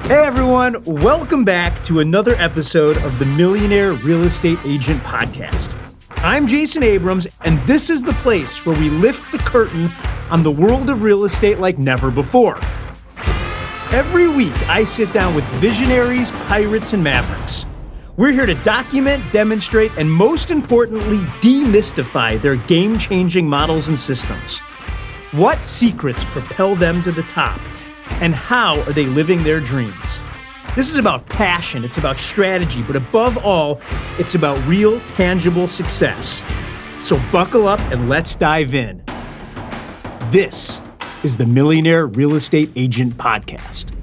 Hey everyone, welcome back to another episode of the Millionaire Real Estate Agent Podcast. I'm Jason Abrams, and this is the place where we lift the curtain on the world of real estate like never before. Every week, I sit down with visionaries, pirates, and mavericks. We're here to document, demonstrate, and most importantly, demystify their game-changing models and systems. What secrets propel them to the top? And how are they living their dreams? This is about passion, it's about strategy, but above all, it's about real, tangible success. So buckle up and let's dive in. This is the Millionaire Real Estate Agent Podcast.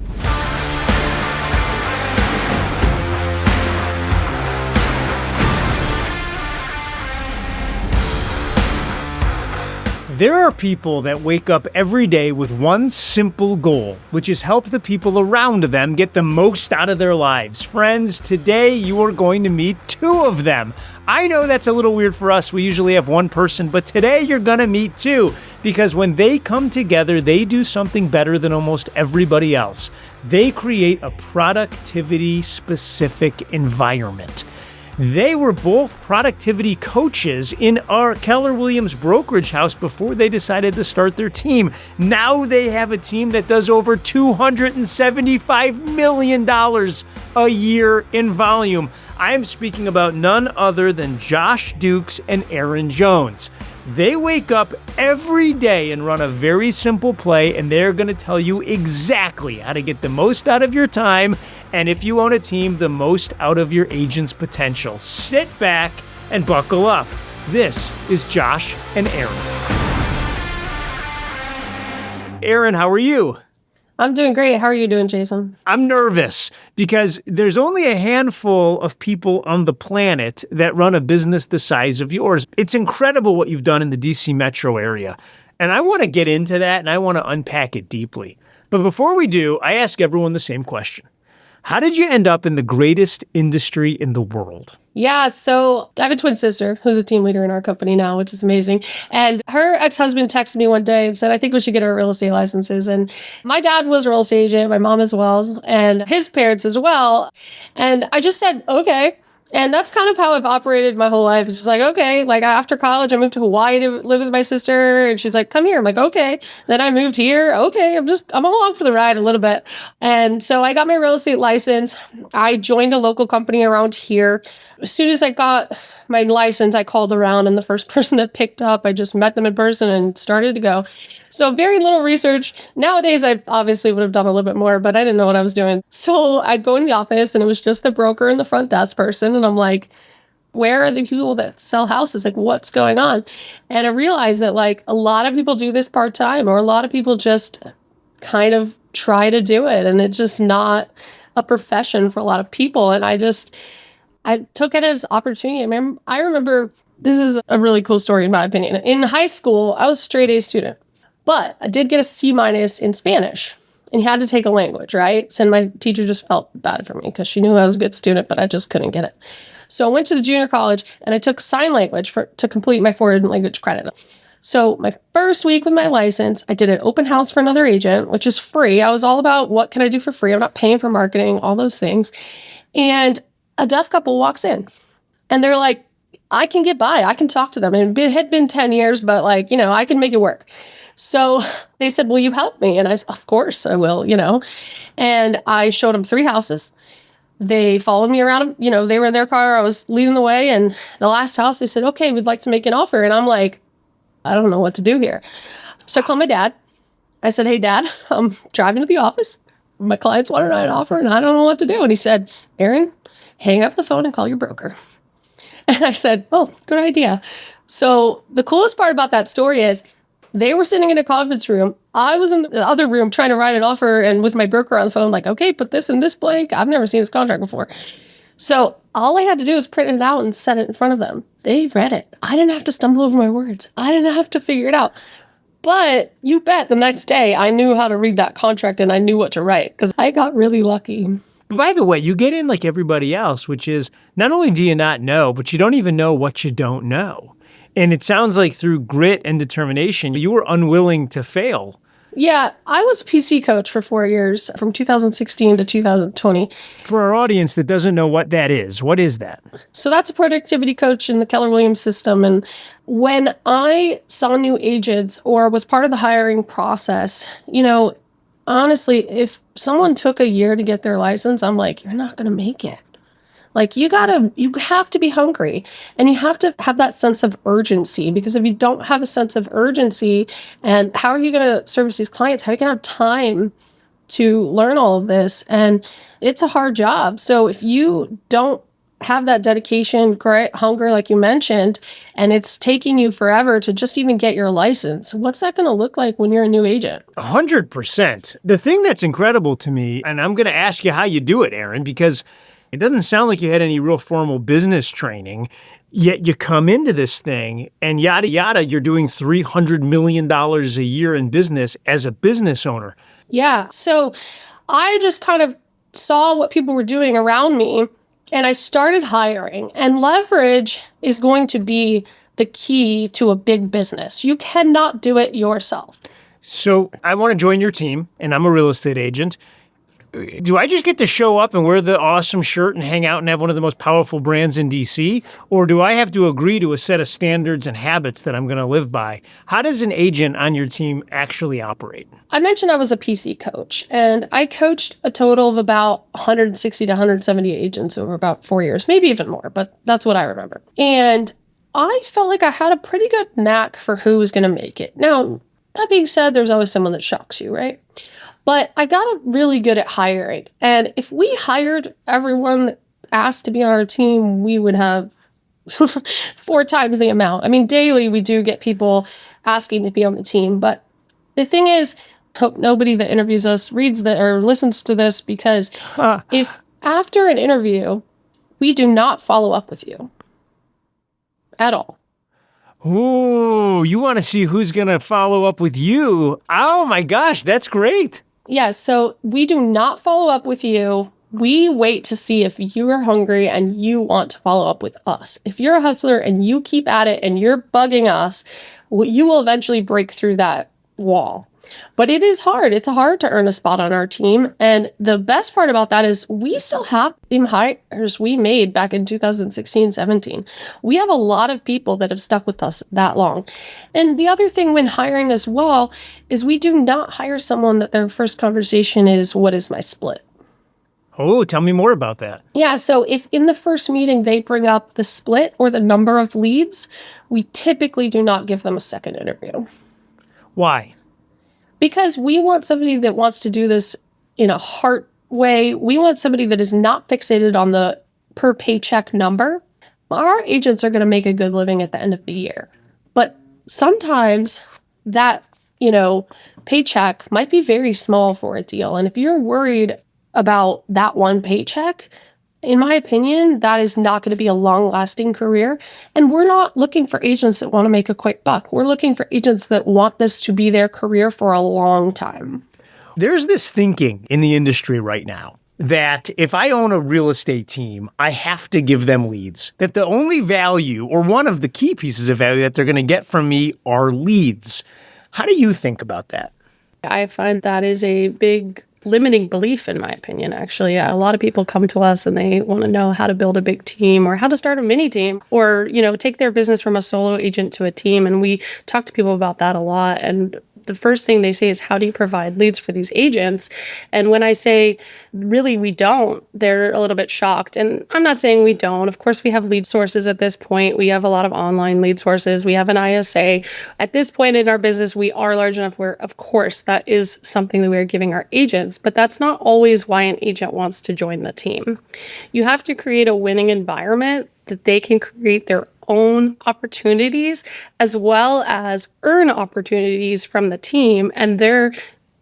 There are people that wake up every day with one simple goal, which is help the people around them get the most out of their lives. Friends, today you are going to meet two of them. I know that's a little weird for us. We usually have one person, but today you're going to meet two because when they come together, they do something better than almost everybody else. They create a productivity-specific environment. They were both productivity coaches in our Keller Williams brokerage house before they decided to start their team. Now they have a team that does over $275 million a year in volume. I am speaking about none other than Josh Dukes and Erin Jones. They wake up every day and run a very simple play, and they're going to tell you exactly how to get the most out of your time, and if you own a team, the most out of your agent's potential. Sit back and buckle up. This is Josh and Erin. Erin, how are you? I'm doing great. How are you doing, Jason? I'm nervous because there's only a handful of people on the planet that run a business the size of yours. It's incredible what you've done in the DC metro area. And I want to get into that and I want to unpack it deeply. But before we do, I ask everyone the same question. How did you end up in the greatest industry in the world? Yeah, so I have a twin sister who's a team leader in our company now, which is amazing. And her ex-husband texted me one day and said, I think we should get our real estate licenses. And my dad was a real estate agent, my mom as well, and his parents as well. And I just said, okay. And that's kind of how I've operated my whole life. It's just like, okay, like after college, I moved to Hawaii to live with my sister. And she's like, come here. I'm like, okay. Then I moved here. Okay. I'm along for the ride a little bit. And so I got my real estate license. I joined a local company around here. As soon as I got my license, I called around and the first person that picked up, I just met them in person and started to go. So very little research. Nowadays, I obviously would have done a little bit more, but I didn't know what I was doing. So I'd go in the office and it was just the broker and the front desk person. And I'm like, where are the people that sell houses? Like, what's going on? And I realized that like a lot of people do this part-time or a lot of people just kind of try to do it. And it's just not a profession for a lot of people. And I took it as opportunity. I remember this is a really cool story in my opinion. In high school, I was a straight A student, but I did get a C- in Spanish and you had to take a language, right? So my teacher just felt bad for me because she knew I was a good student, but I just couldn't get it. So I went to the junior college and I took sign language to complete my foreign language credit. So my first week with my license, I did an open house for another agent, which is free. I was all about what can I do for free? I'm not paying for marketing, all those things. And a deaf couple walks in and they're like, I can get by. I can talk to them. And it had been 10 years, but like, I can make it work. So they said, will you help me? And I said, of course I will, And I showed them 3 houses. They followed me around, they were in their car. I was leading the way. And the last house, they said, okay, we'd like to make an offer. And I'm like, I don't know what to do here. So I called my dad. I said, hey, Dad, I'm driving to the office. My clients wanted an offer and I don't know what to do. And he said, Erin, hang up the phone and call your broker. And I said, oh, good idea. So the coolest part about that story is they were sitting in a conference room. I was in the other room trying to write an offer and with my broker on the phone, like, okay, put this in this blank. I've never seen this contract before. So all I had to do was print it out and set it in front of them. They read it. I didn't have to stumble over my words. I didn't have to figure it out. But you bet the next day I knew how to read that contract and I knew what to write because I got really lucky. But by the way, you get in like everybody else, which is not only do you not know, but you don't even know what you don't know. And it sounds like through grit and determination, you were unwilling to fail. Yeah, I was a PC coach for 4 years, from 2016 to 2020. For our audience that doesn't know what that is, what is that? So that's a productivity coach in the Keller Williams system. And when I saw new agents or was part of the hiring process, honestly, if someone took a year to get their license, I'm like, you're not going to make it. Like you have to be hungry, and you have to have that sense of urgency, because if you don't have a sense of urgency, and how are you going to service these clients? How are you going to have time to learn all of this? And it's a hard job. So if you don't have that dedication, grit, hunger, like you mentioned, and it's taking you forever to just even get your license, what's that going to look like when you're a new agent? 100%. The thing that's incredible to me, and I'm going to ask you how you do it, Erin, because it doesn't sound like you had any real formal business training, yet you come into this thing and yada, yada, you're doing $300 million a year in business as a business owner. Yeah. So I just kind of saw what people were doing around me, and I started hiring. And leverage is going to be the key to a big business. You cannot do it yourself. So I want to join your team, and I'm a real estate agent. Do I just get to show up and wear the awesome shirt and hang out and have one of the most powerful brands in DC? Or do I have to agree to a set of standards and habits that I'm going to live by? How does an agent on your team actually operate? I mentioned I was a PC coach, and I coached a total of about 160 to 170 agents over about 4 years, maybe even more, but that's what I remember. And I felt like I had a pretty good knack for who was going to make it. Now, that being said, there's always someone that shocks you, right? But I got really good at hiring. And if we hired everyone that asked to be on our team, we would have 4 times the amount. I mean, daily we do get people asking to be on the team. But the thing is, hope nobody that interviews us reads that or listens to this, because if after an interview, we do not follow up with you at all. Ooh, you want to see who's going to follow up with you? Oh my gosh, that's great. Yeah, so we do not follow up with you. We wait to see if you are hungry and you want to follow up with us. If you're a hustler and you keep at it and you're bugging us, you will eventually break through that wall. But it is hard. It's hard to earn a spot on our team. And the best part about that is we still have the hires we made back in 2016, 17. We have a lot of people that have stuck with us that long. And the other thing when hiring as well is we do not hire someone that their first conversation is, what is my split? Oh, tell me more about that. Yeah, so if in the first meeting they bring up the split or the number of leads, we typically do not give them a second interview. Why? Because we want somebody that wants to do this in a heart way. We want somebody that is not fixated on the per paycheck number. Our agents are going to make a good living at the end of the year. But sometimes that, paycheck might be very small for a deal. And if you're worried about that one paycheck, in my opinion, that is not going to be a long-lasting career. And we're not looking for agents that want to make a quick buck. We're looking for agents that want this to be their career for a long time. There's this thinking in the industry right now that if I own a real estate team, I have to give them leads. That the only value, or one of the key pieces of value that they're going to get from me, are leads. How do you think about that? I find that is a big limiting belief, in my opinion, actually. A lot of people come to us and they want to know how to build a big team or how to start a mini team or, take their business from a solo agent to a team. And we talk to people about that a lot. And the first thing they say is, how do you provide leads for these agents? And when I say, really, we don't, they're a little bit shocked. And I'm not saying we don't. Of course, we have lead sources at this point. We have a lot of online lead sources. We have an ISA. At this point in our business, we are large enough where, of course, that is something that we are giving our agents. But that's not always why an agent wants to join the team. You have to create a winning environment that they can create their own opportunities as well as earn opportunities from the team. And there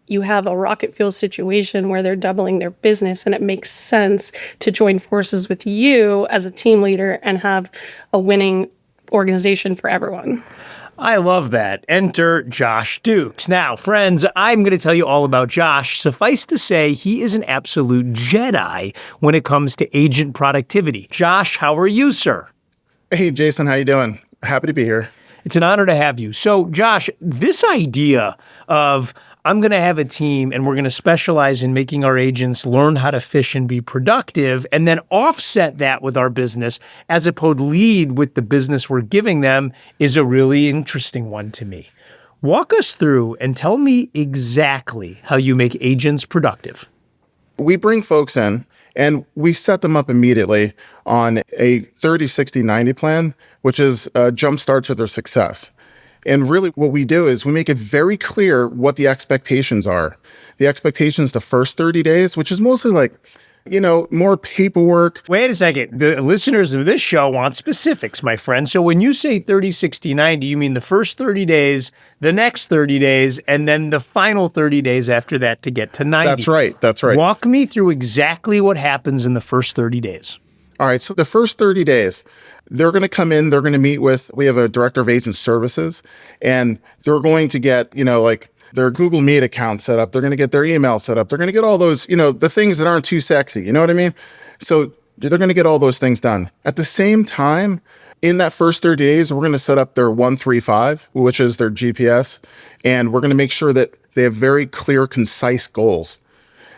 you have a rocket fuel situation where they're doubling their business, and it makes sense to join forces with you as a team leader and have a winning organization for everyone. I love that. Enter Josh Dukes. Now, friends, I'm going to tell you all about Josh. Suffice to say, he is an absolute Jedi when it comes to agent productivity. Josh, how are you, sir? Hey, Jason, how you doing? Happy to be here. It's an honor to have you. So, Josh, this idea of I'm going to have a team and we're going to specialize in making our agents learn how to fish and be productive and then offset that with our business as opposed to lead with the business we're giving them is a really interesting one to me. Walk us through and tell me exactly how you make agents productive. We bring folks in and we set them up immediately on a 30, 60, 90 plan, which is a jump start to their success. And really what we do is we make it very clear what the expectations are. The expectations the first 30 days, which is mostly like, more paperwork. Wait a second. The listeners of this show want specifics, my friend. So when you say 30, 60, 90, you mean the first 30 days, the next 30 days, and then the final 30 days after that to get to 90. That's right. Walk me through exactly what happens in the first 30 days. All right. So the first 30 days, they're going to come in, they're going to meet we have a director of agent services, and they're going to get, their Google Meet account set up. They're going to get their email set up. They're going to get all those, the things that aren't too sexy. You know what I mean? So they're going to get all those things done. At the same time, in that first 30 days, we're going to set up their 135, which is their GPS. And we're going to make sure that they have very clear, concise goals.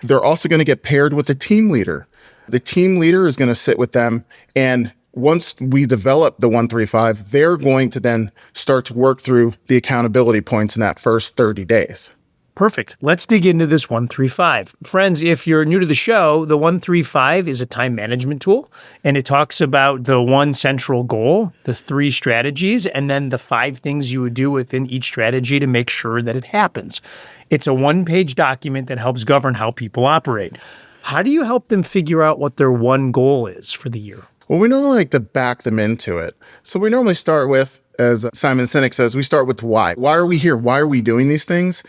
They're also going to get paired with a team leader. The team leader is going to sit with them, and once we develop the 135, they're going to then start to work through the accountability points in that first 30 days. Perfect. Let's dig into this 135. Friends, if you're new to the show, the 135 is a time management tool, and it talks about the one central goal, the 3 strategies, and then the 5 things you would do within each strategy to make sure that it happens. It's a 1-page document that helps govern how people operate. How do you help them figure out what their one goal is for the year? Well, we normally like to back them into it. So we normally start with, as Simon Sinek says, we start with why. Why are we here? Why are we doing these things?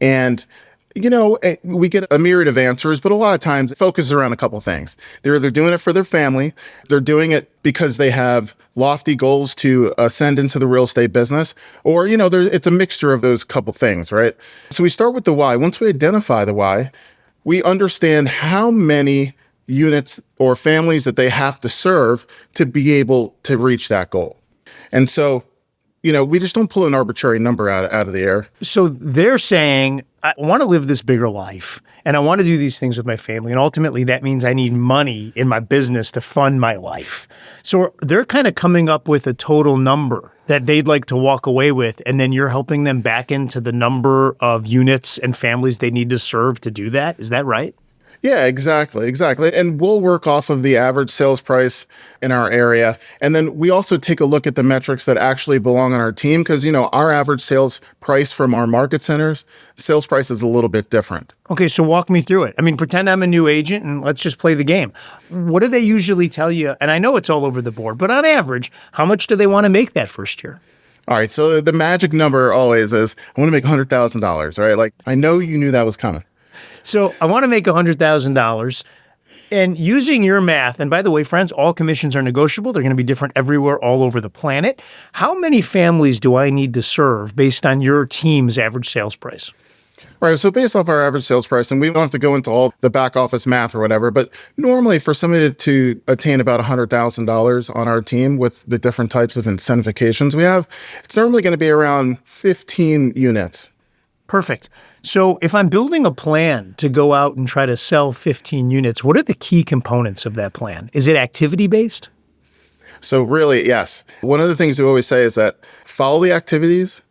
And, we get a myriad of answers, but a lot of times it focuses around a couple things. They're either doing it for their family, they're doing it because they have lofty goals to ascend into the real estate business, or, it's a mixture of those couple things, right? So we start with the why. Once we identify the why, we understand how many units or families that they have to serve to be able to reach that goal. And so, we just don't pull an arbitrary number out of the air. So they're saying, I want to live this bigger life and I want to do these things with my family. And ultimately that means I need money in my business to fund my life. So they're kind of coming up with a total number that they'd like to walk away with. And then you're helping them back into the number of units and families they need to serve to do that. Is that right? Yeah, exactly. And we'll work off of the average sales price in our area. And then we also take a look at the metrics that actually belong on our team because, our average sales price from our market centers, sales price is a little bit different. Okay, so walk me through it. I mean, pretend I'm a new agent and let's just play the game. What do they usually tell you? And I know it's all over the board, but on average, how much do they want to make that first year? All right, so the magic number always is, I want to make $100,000, right? Like, I know you knew that was coming. So I want to make $100,000 and using your math, and by the way, friends, all commissions are negotiable. They're going to be different everywhere, all over the planet. How many families do I need to serve based on your team's average sales price? Right. So based off our average sales price, and we don't have to go into all the back office math or whatever, but normally for somebody to attain about $100,000 on our team with the different types of incentivizations we have, it's normally going to be around 15 units. Perfect. So if I'm building a plan to go out and try to sell 15 units, what are the key components of that plan? Is it activity-based? So really, yes. One of the things we always say is that follow the activities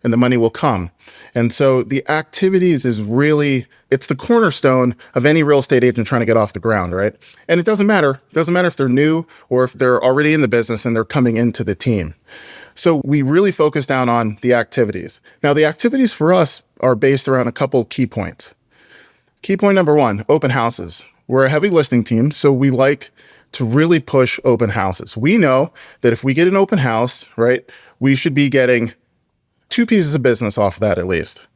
and the money will come. And so the activities is really, it's the cornerstone of any real estate agent trying to get off the ground, right? And it doesn't matter. It doesn't matter if they're new or if they're already in the business and they're coming into the team. So we really focus down on the activities. Now, the activities for us are based around a couple key points. Key point number 1, open houses. We're a heavy listing team, so we like to really push open houses. We know that if we get an open house, right, we should be getting 2 pieces of business off of that at least,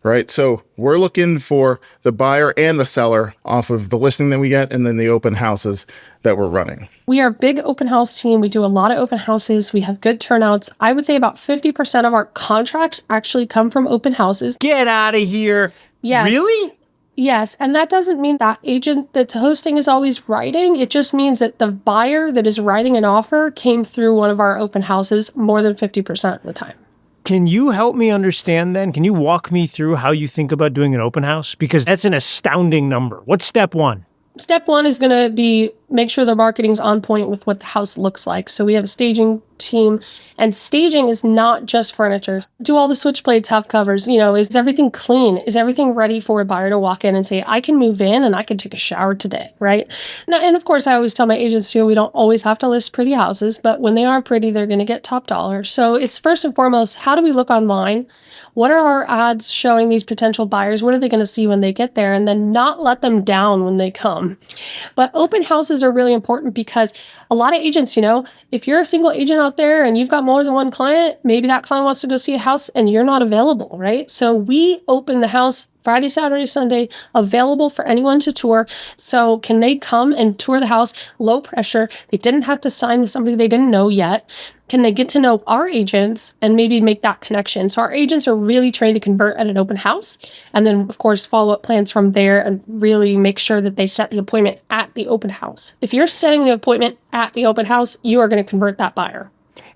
right? So we're looking for the buyer and the seller off of the listing that we get and then the open houses that we're running. We are a big open house team. We do a lot of open houses. We have good turnouts. I would say about 50% of our contracts actually come from open houses. Get out of here. Yes. Really? Yes. And that doesn't mean that agent that's hosting is always writing. It just means that the buyer that is writing an offer came through one of our open houses more than 50% of the time. Can you help me understand then? Can you walk me through how you think about doing an open house? Because that's an astounding number. What's step one? Step one is going to be make sure the marketing's on point with what the house looks like. So we have a staging team, and staging is not just furniture. Do all the switchblades have covers? Is everything clean? Is everything ready for a buyer to walk in and say, I can move in and I can take a shower today, right? Now, and of course, I always tell my agents too, we don't always have to list pretty houses, but when they are pretty, they're going to get top dollar. So it's first and foremost, how do we look online? What are our ads showing these potential buyers? What are they going to see when they get there? And then not let them down when they come. But open houses are really important because a lot of agents, if you're a single agent out there and you've got more than one client, maybe that client wants to go see a house and you're not available, right? So we open the house Friday, Saturday, Sunday, available for anyone to tour. So can they come and tour the house? Low pressure. They didn't have to sign with somebody they didn't know yet. Can they get to know our agents and maybe make that connection? So our agents are really trained to convert at an open house. And then, of course, follow-up plans from there and really make sure that they set the appointment at the open house. If you're setting the appointment at the open house, you are going to convert that buyer.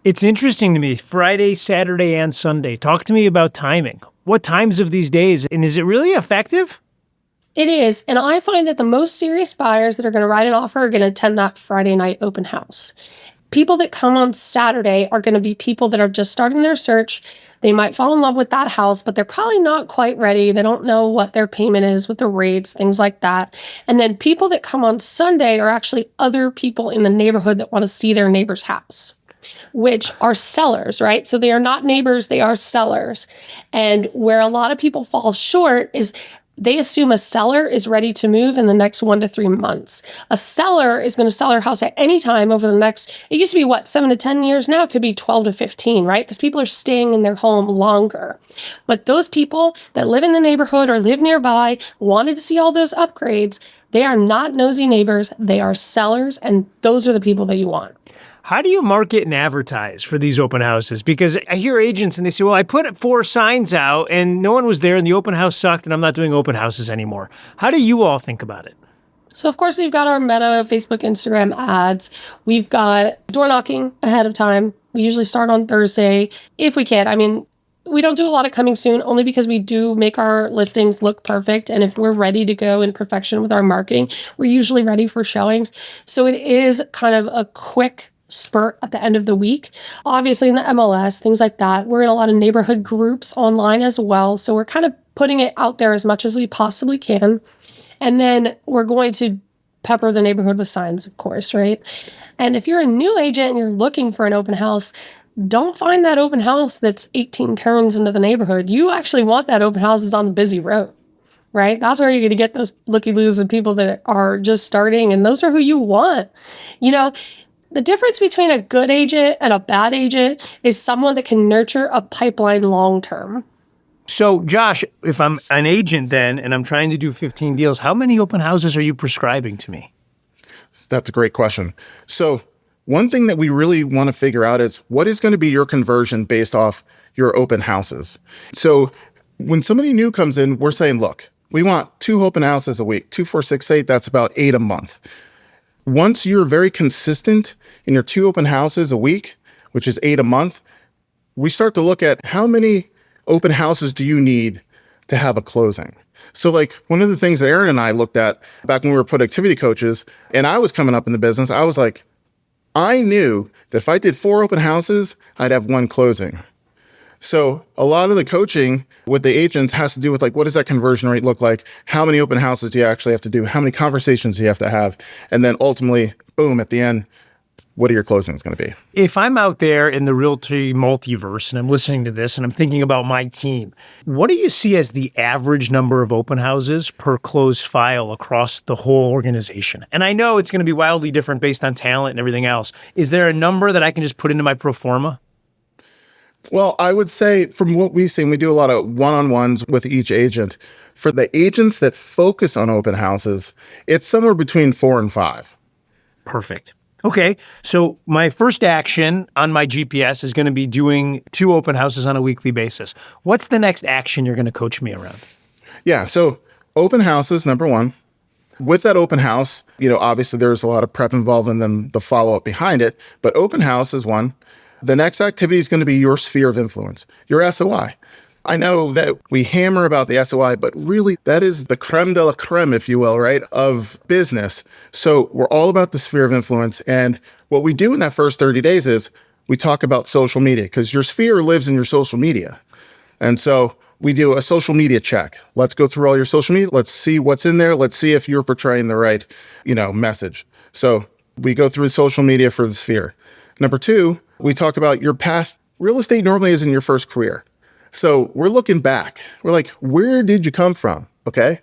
It's interesting to me, Friday, Saturday, and Sunday. Talk to me about timing. What times of these days, and is it really effective? It is. And I find that the most serious buyers that are going to write an offer are going to attend that Friday night open house. People that come on Saturday are going to be people that are just starting their search. They might fall in love with that house, but they're probably not quite ready. They don't know what their payment is with the rates, things like that. And then people that come on Sunday are actually other people in the neighborhood that want to see their neighbor's house, which are sellers, right? So they are not neighbors, they are sellers. And where a lot of people fall short is they assume a seller is ready to move in the next 1 to 3 months. A seller is going to sell their house at any time over the next, it used to be 7 to 10 years. Now it could be 12 to 15, right? Because people are staying in their home longer. But those people that live in the neighborhood or live nearby, wanted to see all those upgrades, they are not nosy neighbors. They are sellers. And those are the people that you want. How do you market and advertise for these open houses? Because I hear agents and they say, well, I put 4 signs out and no one was there and the open house sucked and I'm not doing open houses anymore. How do you all think about it? So, of course, we've got our Meta, Facebook, Instagram ads. We've got door knocking ahead of time. We usually start on Thursday if we can. I mean, we don't do a lot of coming soon only because we do make our listings look perfect. And if we're ready to go in perfection with our marketing, we're usually ready for showings. So it is kind of a quick spurt at the end of the week. Obviously in the MLS, things like that. We're in a lot of neighborhood groups online as well. So we're kind of putting it out there as much as we possibly can. And then we're going to pepper the neighborhood with signs, of course, right? And if you're a new agent and you're looking for an open house, don't find that open house that's 18 turns into the neighborhood. You actually want that open house that's on the busy road, right? That's where you're going to get those looky-loos and people that are just starting. And those are who you want. The difference between a good agent and a bad agent is someone that can nurture a pipeline long-term. So, Josh, if I'm an agent then and I'm trying to do 15 deals, how many open houses are you prescribing to me? That's a great question. So one thing that we really want to figure out is what is going to be your conversion based off your open houses. So when somebody new comes in, we're saying, look, we want 2 open houses a week, 2, 4, 6, 8, that's about 8 a month. Once you're very consistent in your 2 open houses a week, which is 8 a month, we start to look at how many open houses do you need to have a closing. So one of the things that Erin and I looked at back when we were productivity coaches and I was coming up in the business, I was like, I knew that if I did 4 open houses, I'd have 1 closing. So a lot of the coaching with the agents has to do with what does that conversion rate look like? How many open houses do you actually have to do? How many conversations do you have to have? And then ultimately, boom, at the end, what are your closings going to be? If I'm out there in the Realty multiverse and I'm listening to this and I'm thinking about my team, what do you see as the average number of open houses per closed file across the whole organization? And I know it's going to be wildly different based on talent and everything else. Is there a number that I can just put into my pro forma? Well, I would say from what we've seen, we do a lot of one-on-ones with each agent. For the agents that focus on open houses, it's somewhere between 4 and 5. Perfect. Okay, so my first action on my GPS is going to be doing 2 open houses on a weekly basis. What's the next action you're going to coach me around? Yeah, so open houses, number 1. With that open house, obviously there's a lot of prep involved and then the follow-up behind it, but open house is 1. The next activity is going to be your sphere of influence, your SOI. I know that we hammer about the SOI, but really that is the creme de la creme, if you will, right, of business. So we're all about the sphere of influence. And what we do in that first 30 days is we talk about social media, because your sphere lives in your social media. And so we do a social media check. Let's go through all your social media. Let's see what's in there. Let's see if you're portraying the right, message. So we go through social media for the sphere. Number two, we talk about your past. Real estate normally is in your first career. So we're looking back. We're like, where did you come from? Okay.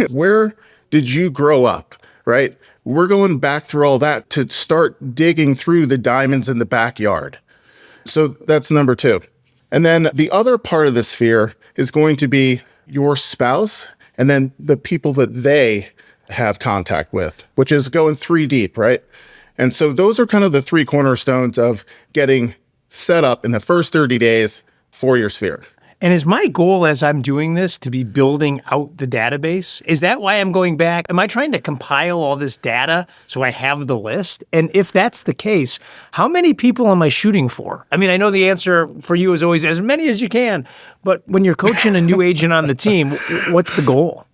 Where did you grow up? Right. We're going back through all that to start digging through the diamonds in the backyard. So that's number two. And then the other part of the sphere is going to be your spouse and then the people that they have contact with, which is going 3 deep, right? And so those are kind of the 3 cornerstones of getting set up in the first 30 days for your sphere. And is my goal as I'm doing this to be building out the database? Is that why I'm going back? Am I trying to compile all this data so I have the list? And if that's the case, how many people am I shooting for? I mean, I know the answer for you is always as many as you can, but when you're coaching a new agent on the team, what's the goal?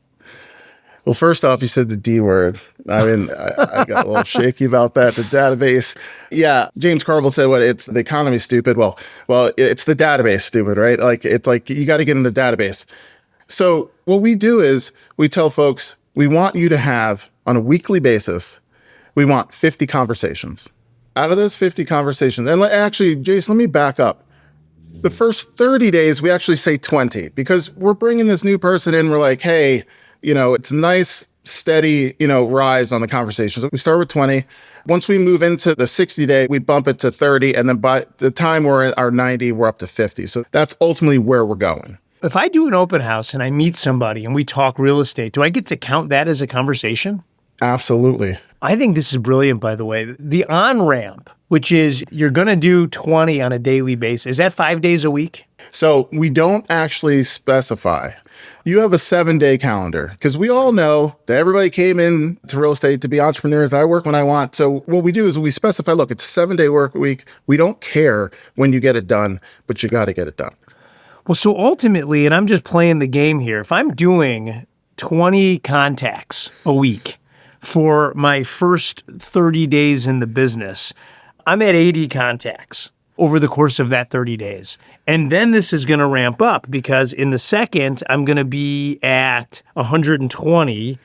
Well, first off, you said the D word. I mean, I got a little shaky about that, the database. Yeah, James Carville said, it's the economy stupid. Well, it's the database stupid, right? It's like you got to get in the database. So what we do is we tell folks, we want you to have, on a weekly basis, we want 50 conversations. Out of those 50 conversations, and actually, Jason, let me back up. The first 30 days, we actually say 20, because we're bringing this new person in. We're like, hey, it's a nice, steady, rise on the conversations. We start with 20. Once we move into the 60-day, we bump it to 30. And then by the time we're at our 90, we're up to 50. So that's ultimately where we're going. If I do an open house and I meet somebody and we talk real estate, do I get to count that as a conversation? Absolutely. I think this is brilliant, by the way. The on-ramp, which is you're going to do 20 on a daily basis. Is that 5 days a week? So we don't actually specify. You have a 7-day calendar, because we all know that everybody came in to real estate to be entrepreneurs. I work when I want. So what we do is we specify, look, it's a 7-day work week. We don't care when you get it done, but you got to get it done. Well, so ultimately, and I'm just playing the game here, if I'm doing 20 contacts a week for my first 30 days in the business, I'm at 80 contacts over the course of that 30 days. And then this is going to ramp up, because in the second, I'm going to be at 120.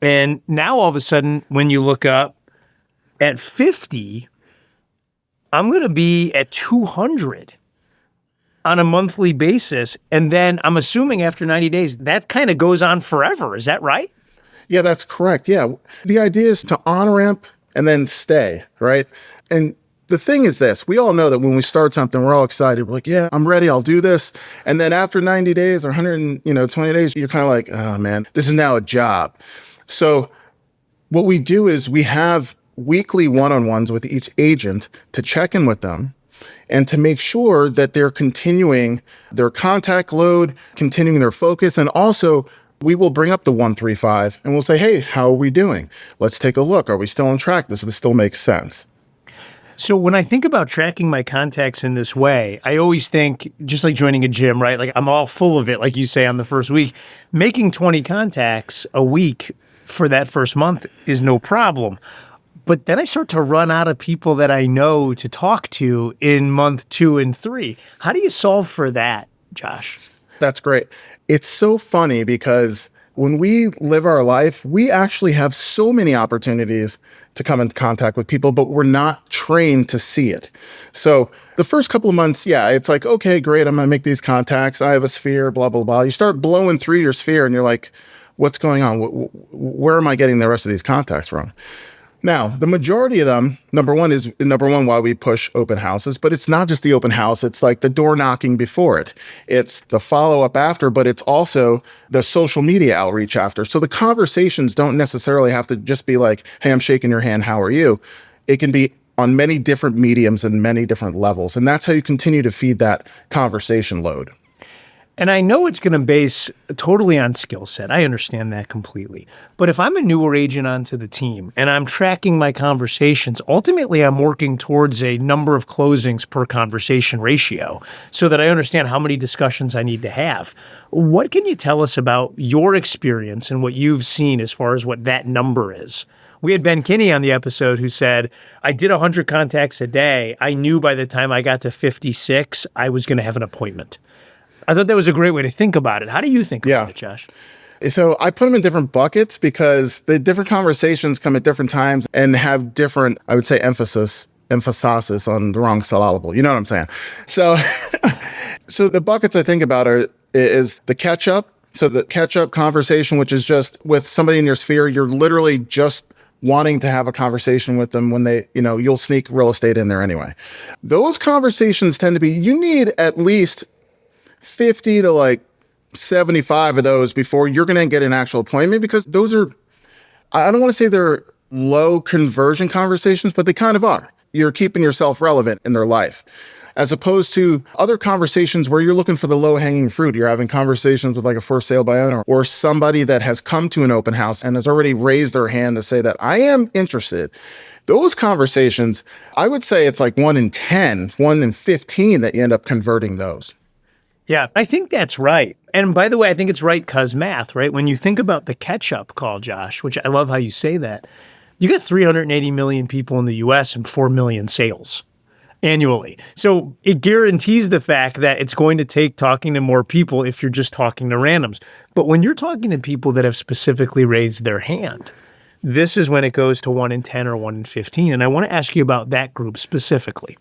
And now all of a sudden, when you look up at 50, I'm going to be at 200 on a monthly basis. And then I'm assuming after 90 days, that kind of goes on forever. Is that right? Yeah, that's correct. Yeah. The idea is to on-ramp and then stay, right? And the thing is this, we all know that when we start something, we're all excited. We're like, yeah, I'm ready. I'll do this. And then after 90 days or 120 days, you're kind of like, oh man, this is now a job. So what we do is we have weekly one-on-ones with each agent to check in with them and to make sure that they're continuing their contact load, continuing their focus. And also we will bring up the 135 and we'll say, hey, how are we doing? Let's take a look. Are we still on track? Does this still make sense? So when I think about tracking my contacts in this way, I always think, just like joining a gym, right? Like I'm all full of it, like you say, on the first week. Making 20 contacts a week for that first month is no problem. But then I start to run out of people that I know to talk to in month 2 and 3. How do you solve for that, Josh? That's great. It's so funny because when we live our life, we actually have so many opportunities to come in contact with people, but we're not trained to see it. So the first couple of months, yeah, it's like, okay, great, I'm going to make these contacts. I have a sphere, blah, blah, blah. You start blowing through your sphere and you're like, what's going on? Where am I getting the rest of these contacts from? Now, the majority of them, number one, why we push open houses, but it's not just the open house. It's like the door knocking before it. It's the follow-up after, but it's also the social media outreach after. So the conversations don't necessarily have to just be like, hey, I'm shaking your hand, how are you? It can be on many different mediums and many different levels. And that's how you continue to feed that conversation load. And I know it's going to base totally on skill set. I understand that completely. But if I'm a newer agent onto the team and I'm tracking my conversations, ultimately I'm working towards a number of closings per conversation ratio so that I understand how many discussions I need to have. What can you tell us about your experience and what you've seen as far as what that number is? We had Ben Kinney on the episode who said, I did 100 contacts a day. I knew by the time I got to 56, I was going to have an appointment. I thought that was a great way to think about it. How do you think about it, Josh? So I put them in different buckets because the different conversations come at different times and have different, I would say, emphasis on the wrong syllable. You know what I'm saying? So, so the buckets I think about is the catch up. So the catch up conversation, which is just with somebody in your sphere, you're literally just wanting to have a conversation with them when they, you'll sneak real estate in there anyway. Those conversations tend to be, you need at least 50 to 75 of those before you're going to get an actual appointment, because those are, I don't want to say they're low conversion conversations, but they kind of are. You're keeping yourself relevant in their life, as opposed to other conversations where you're looking for the low hanging fruit. You're having conversations with a for sale by owner or somebody that has come to an open house and has already raised their hand to say that I am interested. Those conversations, I would say it's 1 in 10, 1 in 15 that you end up converting those. Yeah, I think that's right. And by the way, I think it's right because math, right? When you think about the catch-up call, Josh, which I love how you say that, you got 380 million people in the U.S. and 4 million sales annually. So it guarantees the fact that it's going to take talking to more people if you're just talking to randoms. But when you're talking to people that have specifically raised their hand, this is when it goes to 1 in 10 or 1 in 15. And I want to ask you about that group specifically.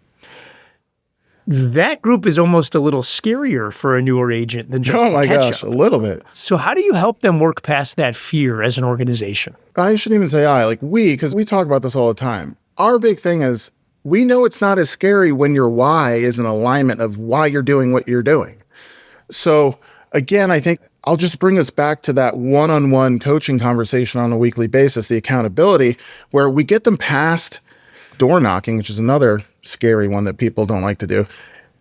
That group is almost a little scarier for a newer agent than just gosh, a little bit. So how do you help them work past that fear as an organization? I shouldn't even say because we talk about this all the time. Our big thing is we know it's not as scary when your why is in alignment of why you're doing what you're doing. So again, I think I'll just bring us back to that one-on-one coaching conversation on a weekly basis, the accountability, where we get them past door knocking, which is another scary one that people don't like to do,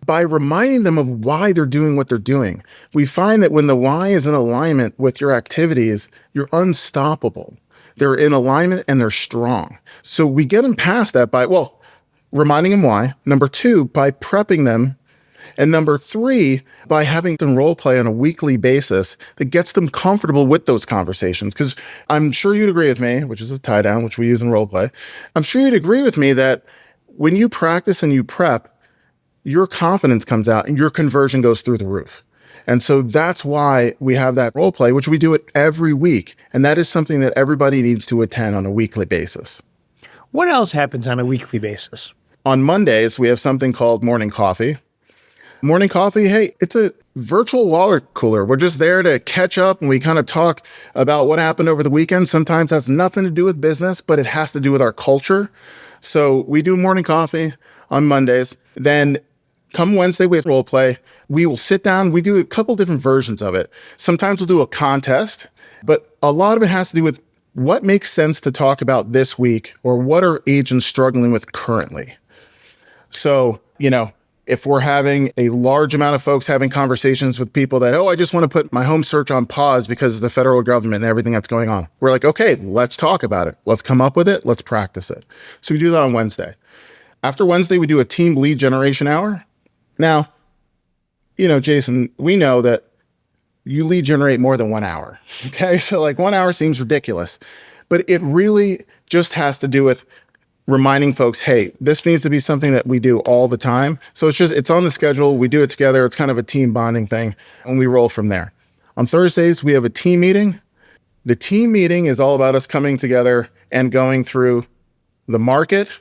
by reminding them of why they're doing what they're doing. We find that when the why is in alignment with your activities, you're unstoppable. They're in alignment and they're strong. So we get them past that by, reminding them why. Number 2, by prepping them. And number 3, by having them role play on a weekly basis that gets them comfortable with those conversations. Because I'm sure you'd agree with me, which is a tie down, which we use in role play. I'm sure you'd agree with me that when you practice and you prep, your confidence comes out and your conversion goes through the roof. And so that's why we have that role play, which we do it every week. And that is something that everybody needs to attend on a weekly basis. What else happens on a weekly basis? On Mondays, we have something called morning coffee. Morning coffee, hey, it's a virtual water cooler. We're just there to catch up and we kind of talk about what happened over the weekend. Sometimes that's nothing to do with business, but it has to do with our culture. So we do morning coffee on Mondays. Then come Wednesday, we have role play. We will sit down. We do a couple different versions of it. Sometimes we'll do a contest, but a lot of it has to do with what makes sense to talk about this week or what are agents struggling with currently. So, if we're having a large amount of folks having conversations with people that, I just want to put my home search on pause because of the federal government and everything that's going on. We're like, okay, let's talk about it. Let's come up with it. Let's practice it. So we do that on Wednesday. After Wednesday, we do a team lead generation hour. Now, Jason, we know that you lead generate more than 1 hour. Okay. So 1 hour seems ridiculous, but it really just has to do with reminding folks, hey, this needs to be something that we do all the time. So it's on the schedule. We do it together. It's kind of a team bonding thing and we roll from there. On Thursdays, we have a team meeting. The team meeting is all about us coming together and going through the market.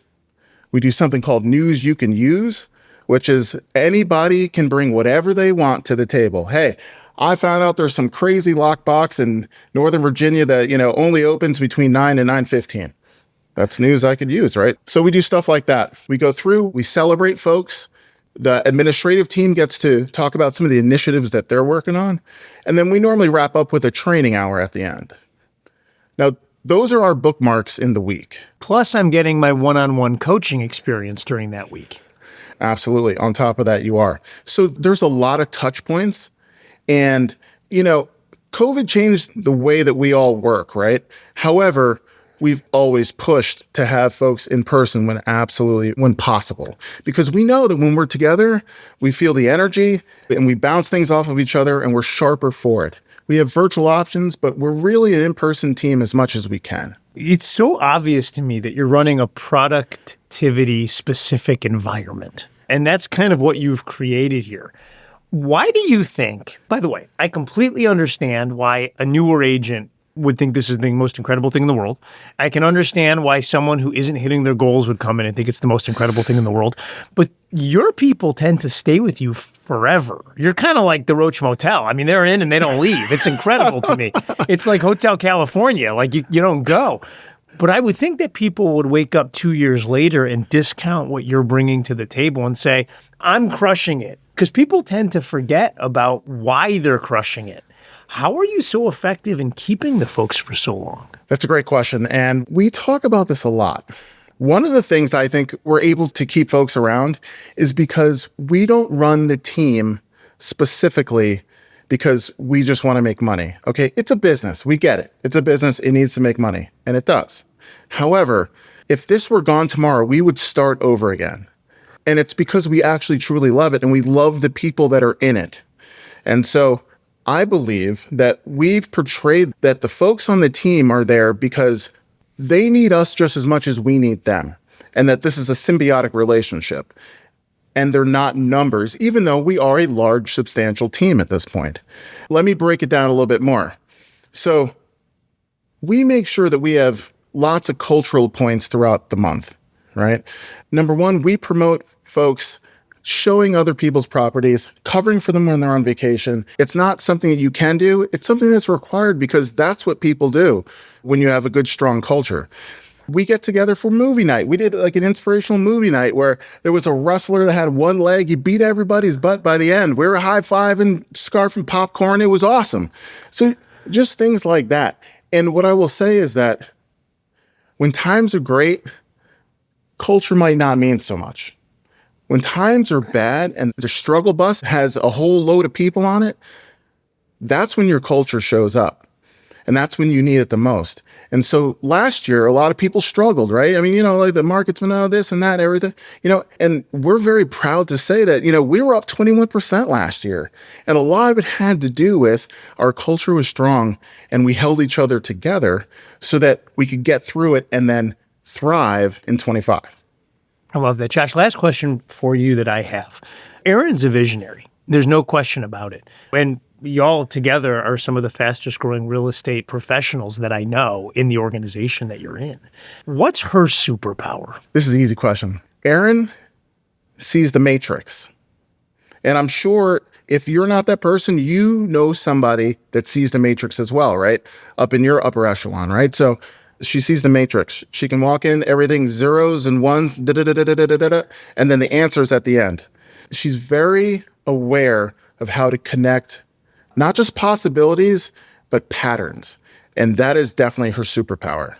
We do something called news you can use, which is anybody can bring whatever they want to the table. Hey, I found out there's some crazy lockbox in Northern Virginia that, only opens between 9 and 9:15. That's news I could use, right? So we do stuff like that. We go through, we celebrate folks. The administrative team gets to talk about some of the initiatives that they're working on. And then we normally wrap up with a training hour at the end. Now, those are our bookmarks in the week. Plus, I'm getting my one-on-one coaching experience during that week. Absolutely. On top of that, you are. So there's a lot of touch points. And, COVID changed the way that we all work, right? However, we've always pushed to have folks in person when possible, because we know that when we're together, we feel the energy and we bounce things off of each other and we're sharper for it. We have virtual options, but we're really an in-person team as much as we can. It's so obvious to me that you're running a productivity specific environment. And that's kind of what you've created here. Why do you think, by the way, I completely understand why a newer agent would think this is the most incredible thing in the world. I can understand why someone who isn't hitting their goals would come in and think it's the most incredible thing in the world. But your people tend to stay with you forever. You're kind of like the Roach Motel. I mean, they're in and they don't leave. It's incredible to me. It's like Hotel California. Like you don't go. But I would think that people would wake up 2 years later and discount what you're bringing to the table and say, I'm crushing it. Because people tend to forget about why they're crushing it. How are you so effective in keeping the folks for so long? That's a great question. And we talk about this a lot. One of the things I think we're able to keep folks around is because we don't run the team specifically because we just want to make money. Okay, it's a business. We get it. It's a business. It needs to make money. And it does. However, if this were gone tomorrow, we would start over again. And it's because we actually truly love it and we love the people that are in it. And so I believe that we've portrayed that the folks on the team are there because they need us just as much as we need them, and that this is a symbiotic relationship. And they're not numbers, even though we are a large, substantial team at this point. Let me break it down a little bit more. So we make sure that we have lots of cultural points throughout the month, right? Number one, we promote folks showing other people's properties, covering for them when they're on vacation. It's not something that you can do. It's something that's required because that's what people do when you have a good, strong culture. We get together for movie night. We did like an inspirational movie night where there was a wrestler that had one leg. He beat everybody's butt by the end. We were high-fiving, scarfing popcorn. It was awesome. So just things like that. And what I will say is that when times are great, culture might not mean so much. When times are bad and the struggle bus has a whole load of people on it, that's when your culture shows up. And that's when you need it the most. And so last year, a lot of people struggled, right? I mean, like the market's been this and that, everything, and we're very proud to say that, we were up 21% last year. And a lot of it had to do with our culture was strong and we held each other together so that we could get through it and then thrive in 25. I love that. Josh, last question for you that I have. Erin's a visionary. There's no question about it. And y'all together are some of the fastest growing real estate professionals that I know in the organization that you're in. What's her superpower? This is an easy question. Erin sees the matrix. And I'm sure if you're not that person, you know somebody that sees the matrix as well, right? Up in your upper echelon, right? So she sees the matrix. She can walk in, everything's zeros and ones, and then the answer's at the end. She's very aware of how to connect not just possibilities, but patterns. And that is definitely her superpower.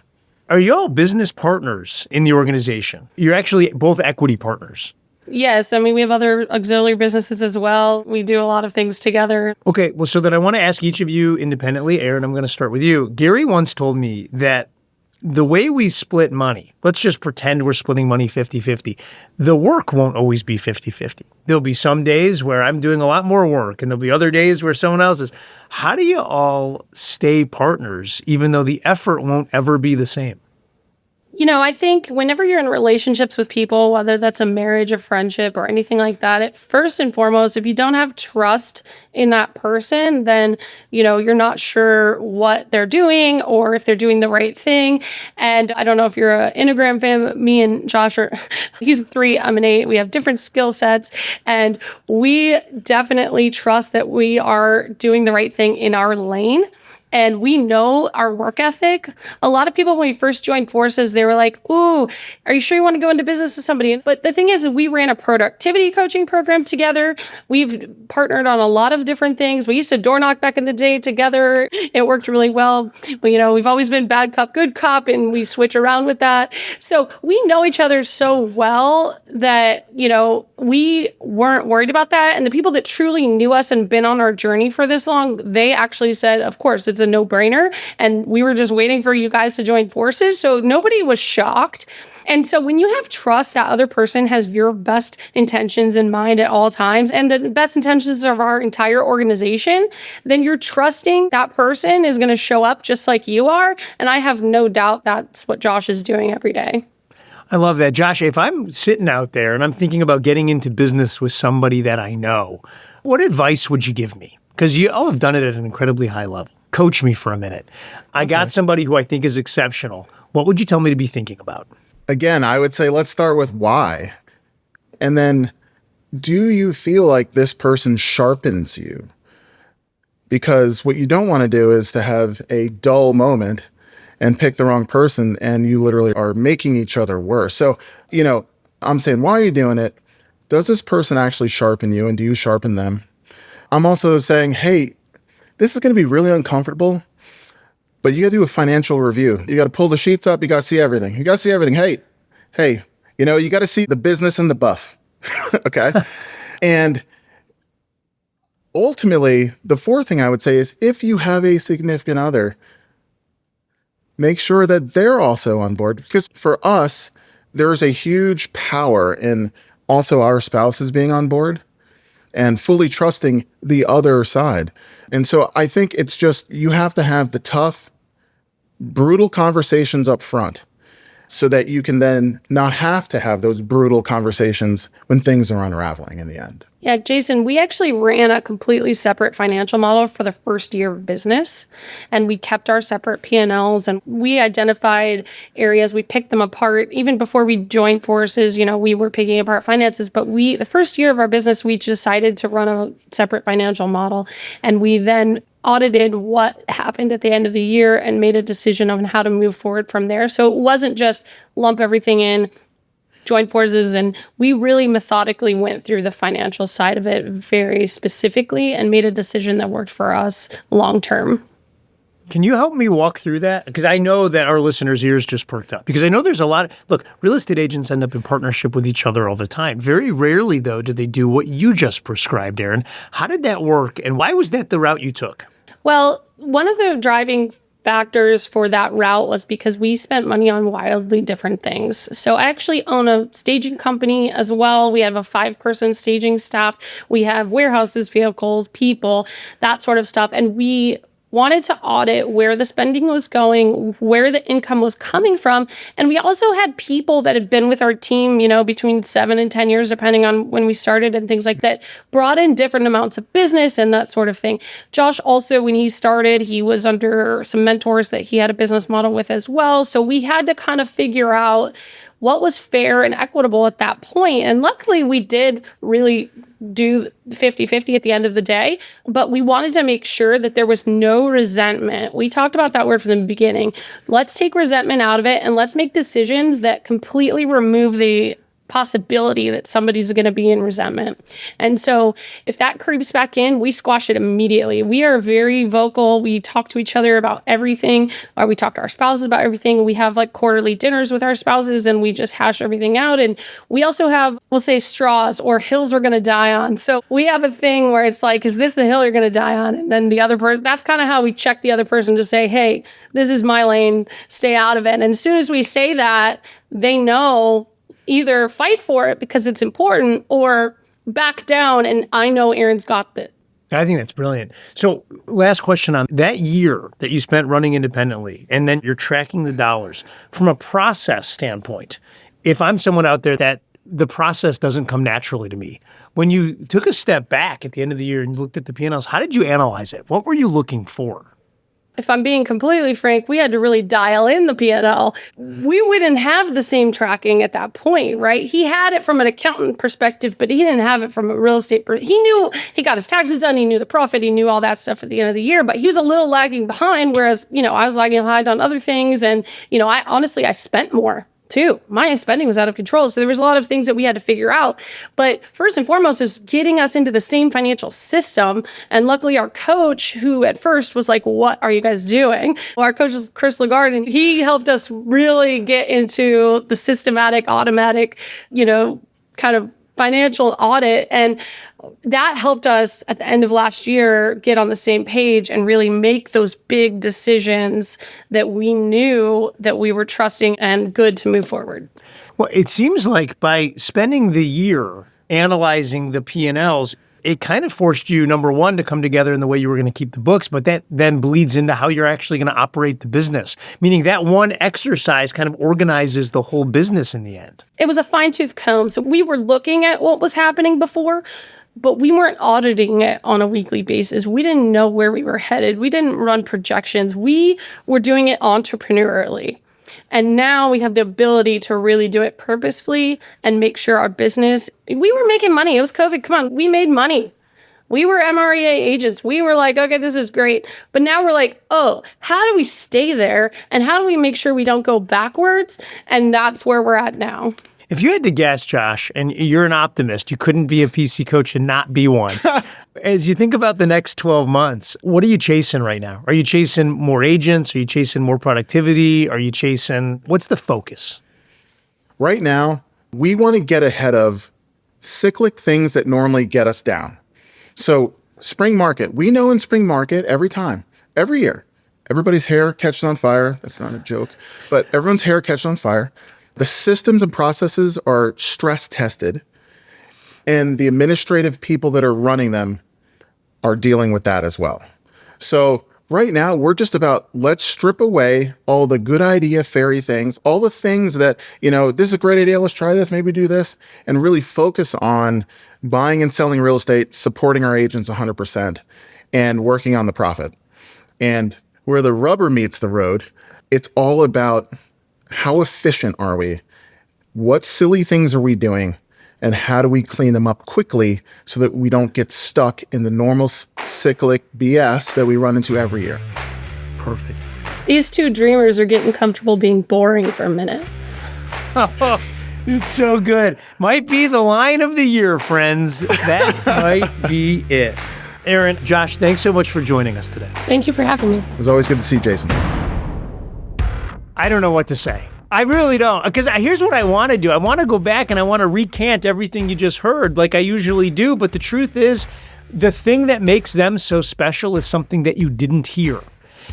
Are y'all business partners in the organization? You're actually both equity partners. Yes. I mean, we have other auxiliary businesses as well. We do a lot of things together. Okay. Well, so then I want to ask each of you independently. Erin, I'm going to start with you. Gary once told me that the way we split money, let's just pretend we're splitting money 50-50. The work won't always be 50-50. There'll be some days where I'm doing a lot more work and there'll be other days where someone else is. How do you all stay partners even though the effort won't ever be the same? I think whenever you're in relationships with people, whether that's a marriage, a friendship, or anything like that, first and foremost, if you don't have trust in that person, then, you're not sure what they're doing or if they're doing the right thing. And I don't know if you're an Enneagram fan, me and Josh he's a 3, I'm an 8. We have different skill sets. And we definitely trust that we are doing the right thing in our lane. and we know our work ethic. A lot of people, when we first joined forces, they were like, ooh, are you sure you want to go into business with somebody? But the thing is we ran a productivity coaching program together. We've partnered on a lot of different things. We used to door knock back in the day together. It worked really well. But, we've always been bad cop, good cop, and we switch around with that. So we know each other so well that, we weren't worried about that. And the people that truly knew us and been on our journey for this long, they actually said, of course, it's a no-brainer. And we were just waiting for you guys to join forces. So nobody was shocked. And so when you have trust, that other person has your best intentions in mind at all times and the best intentions of our entire organization, then you're trusting that person is going to show up just like you are. And I have no doubt that's what Josh is doing every day. I love that. Josh, if I'm sitting out there and I'm thinking about getting into business with somebody that I know, what advice would you give me? Because you all have done it at an incredibly high level. Coach me for a minute. I got somebody who I think is exceptional. What would you tell me to be thinking about? Again, I would say let's start with why. And then, do you feel like this person sharpens you? Because what you don't want to do is to have a dull moment and pick the wrong person, and you literally are making each other worse. So, I'm saying, why are you doing it? Does this person actually sharpen you, and do you sharpen them? I'm also saying, hey, this is going to be really uncomfortable, but you got to do a financial review. You got to pull the sheets up. You got to see everything. Hey, you got to see the business and the buff. Okay. And ultimately, the fourth thing I would say is if you have a significant other, make sure that they're also on board, because for us, there is a huge power in also our spouses being on board and fully trusting the other side. And so I think it's just, you have to have the tough, brutal conversations up front so that you can then not have to have those brutal conversations when things are unraveling in the end. Yeah, Jason, we actually ran a completely separate financial model for the first year of business, and we kept our separate P&Ls, and we identified areas, we picked them apart. Even before we joined forces, we were picking apart finances, but the first year of our business, we decided to run a separate financial model, and we then audited what happened at the end of the year and made a decision on how to move forward from there. So it wasn't just lump everything in, join forces, and we really methodically went through the financial side of it very specifically and made a decision that worked for us long term. Can you help me walk through that? Because I know that our listeners' ears just perked up. Because I know there's a lot look, real estate agents end up in partnership with each other all the time. Very rarely, though, do they do what you just prescribed, Erin. How did that work? And why was that the route you took? Well, one of the driving factors for that route was because we spent money on wildly different things. So I actually own a staging company as well. We have a 5-person staging staff. We have warehouses, vehicles, people, that sort of stuff. And we wanted to audit where the spending was going, where the income was coming from. And we also had people that had been with our team, between 7 and 10 years, depending on when we started and things like that, brought in different amounts of business and that sort of thing. Josh also, when he started, he was under some mentors that he had a business model with as well. So we had to kind of figure out what was fair and equitable at that point. And luckily, we did really do 50-50 at the end of the day, but we wanted to make sure that there was no resentment. We talked about that word from the beginning. Let's take resentment out of it and let's make decisions that completely remove the possibility that somebody's going to be in resentment. And so if that creeps back in, we squash it immediately. We are very vocal. We talk to each other about everything, or we talk to our spouses about everything. We have quarterly dinners with our spouses and we just hash everything out. And we also have, we'll say, straws or hills we're going to die on. So we have a thing where it's like, is this the hill you're going to die on? And then the other person, that's kind of how we check the other person to say, hey, this is my lane, stay out of it. And as soon as we say that, they know either fight for it because it's important or back down. And I know Erin's got it. I think that's brilliant. So last question on that year that you spent running independently, and then you're tracking the dollars from a process standpoint. If I'm someone out there that the process doesn't come naturally to me, when you took a step back at the end of the year and you looked at the P&Ls, how did you analyze it? What were you looking for? if I'm being completely frank, we had to really dial in the P&L. We wouldn't have the same tracking at that point, right? He had it from an accountant perspective, but he didn't have it from a real estate. He knew he got his taxes done. He knew the profit. He knew all that stuff at the end of the year, but he was a little lagging behind. Whereas, I was lagging behind on other things. And, I spent more too. My spending was out of control. So there was a lot of things that we had to figure out. But first and foremost is getting us into the same financial system. And luckily our coach, who at first was like, what are you guys doing? Well, our coach is Chris Lagarde, and he helped us really get into the systematic, automatic, kind of financial audit. And that helped us at the end of last year get on the same page and really make those big decisions that we knew that we were trusting and good to move forward. Well, it seems like by spending the year analyzing the P&Ls, it kind of forced you, number one, to come together in the way you were going to keep the books, but that then bleeds into how you're actually going to operate the business, meaning that one exercise kind of organizes the whole business in the end. It was a fine-tooth comb. So we were looking at what was happening before, but we weren't auditing it on a weekly basis. We didn't know where we were headed. We didn't run projections. We were doing it entrepreneurially. And now we have the ability to really do it purposefully and make sure our business, we were making money. It was COVID. Come on, we made money. We were MREA agents. We were like, okay, this is great. But now we're like, oh, how do we stay there? And how do we make sure we don't go backwards? And that's where we're at now. If you had to guess, Josh, and you're an optimist, you couldn't be a PC coach and not be one. As you think about the next 12 months, what are you chasing right now? Are you chasing more agents? Are you chasing more productivity? Are you chasing, what's the focus? Right now, we want to get ahead of cyclic things that normally get us down. So spring market, we know in spring market every year, everybody's hair catches on fire. That's not a joke, but everyone's hair catches on fire. The systems and processes are stress tested, and the administrative people that are running them are dealing with that as well. So right now, we're just about, let's strip away all the good idea fairy things, all the things that, this is a great idea, let's try this, maybe do this, and really focus on buying and selling real estate, supporting our agents 100%, and working on the profit. And where the rubber meets the road, it's all about how efficient are we? What silly things are we doing? And how do we clean them up quickly so that we don't get stuck in the normal cyclic BS that we run into every year? Perfect. These two dreamers are getting comfortable being boring for a minute. Oh, it's so good. Might be the line of the year, friends. That might be it. Erin, Josh, thanks so much for joining us today. Thank you for having me. It was always good to see Jason. I don't know what to say. I really don't. Because here's what I want to do. I want to go back and I want to recant everything you just heard like I usually do. But the truth is, the thing that makes them so special is something that you didn't hear.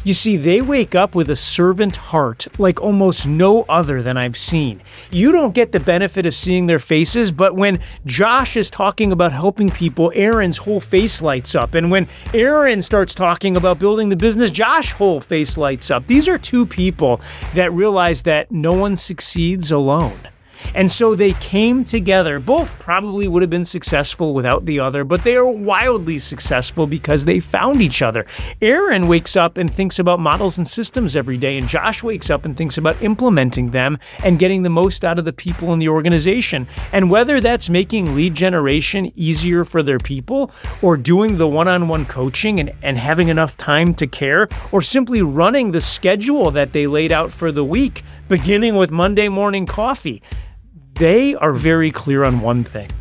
You see, they wake up with a servant heart like almost no other than I've seen. You don't get the benefit of seeing their faces, but when Josh is talking about helping people, Erin's whole face lights up. And when Erin starts talking about building the business, Josh's whole face lights up. These are two people that realize that no one succeeds alone. And so they came together. Both probably would have been successful without the other, but they are wildly successful because they found each other. Erin wakes up and thinks about models and systems every day, and Josh wakes up and thinks about implementing them and getting the most out of the people in the organization. And whether that's making lead generation easier for their people, or doing the one-on-one coaching and having enough time to care, or simply running the schedule that they laid out for the week, beginning with Monday morning coffee, they are very clear on one thing.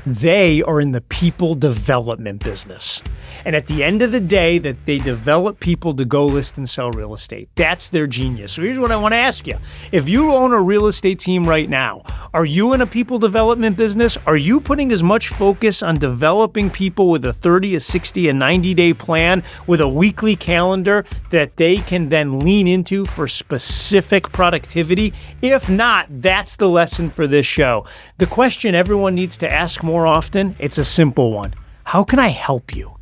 They are in the people development business. And at the end of the day, that they develop people to go list and sell real estate. That's their genius. So here's what I want to ask you. If you own a real estate team right now, are you in a people development business? Are you putting as much focus on developing people with a 30, a 60, a 90-day plan with a weekly calendar that they can then lean into for specific productivity? If not, that's the lesson for this show. The question everyone needs to ask more often, it's a simple one. How can I help you?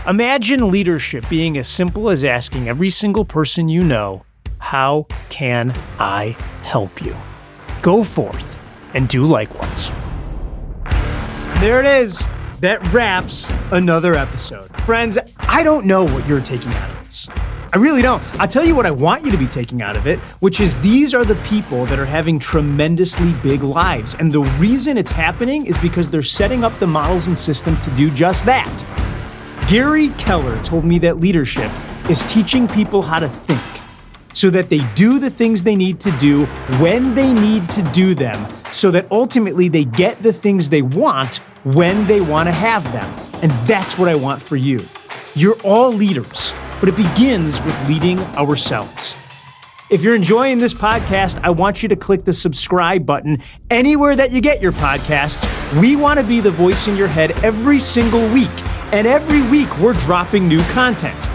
Imagine leadership being as simple as asking every single person you know, how can I help you? Go forth and do likewise. There it is. That wraps another episode. Friends, I don't know what you're taking out of this. I really don't. I'll tell you what I want you to be taking out of it, which is these are the people that are having tremendously big lives. And the reason it's happening is because they're setting up the models and systems to do just that. Gary Keller told me that leadership is teaching people how to think so that they do the things they need to do when they need to do them, so that ultimately they get the things they want when they want to have them. And that's what I want for you. You're all leaders, but it begins with leading ourselves. If you're enjoying this podcast, I want you to click the subscribe button anywhere that you get your podcasts. We want to be the voice in your head every single week, and every week we're dropping new content.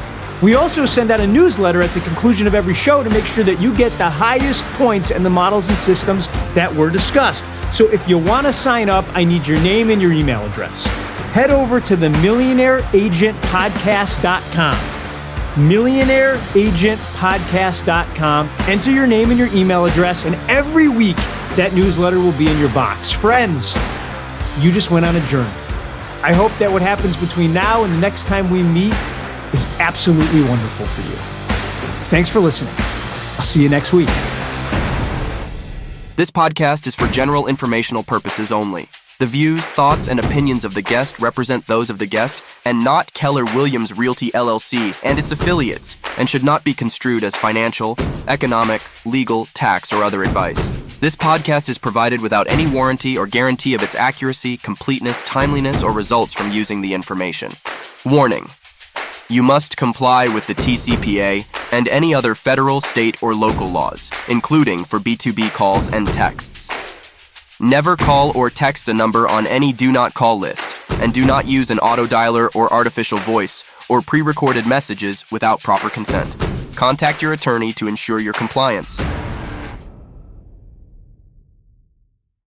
We also send out a newsletter at the conclusion of every show to make sure that you get the highest points and the models and systems that were discussed. So if you want to sign up, I need your name and your email address. Head over to the millionaireagentpodcast.com. millionaireagentpodcast.com. Enter your name and your email address, and every week that newsletter will be in your box. Friends, you just went on a journey. I hope that what happens between now and the next time we meet is absolutely wonderful for you. Thanks for listening. I'll see you next week. This podcast is for general informational purposes only. The views, thoughts, and opinions of the guest represent those of the guest and not Keller Williams Realty LLC and its affiliates, and should not be construed as financial, economic, legal, tax, or other advice. This podcast is provided without any warranty or guarantee of its accuracy, completeness, timeliness, or results from using the information. Warning: you must comply with the TCPA and any other federal, state, or local laws, including for B2B calls and texts. Never call or text a number on any do not call list, and do not use an auto dialer or artificial voice or pre-recorded messages without proper consent. Contact your attorney to ensure your compliance.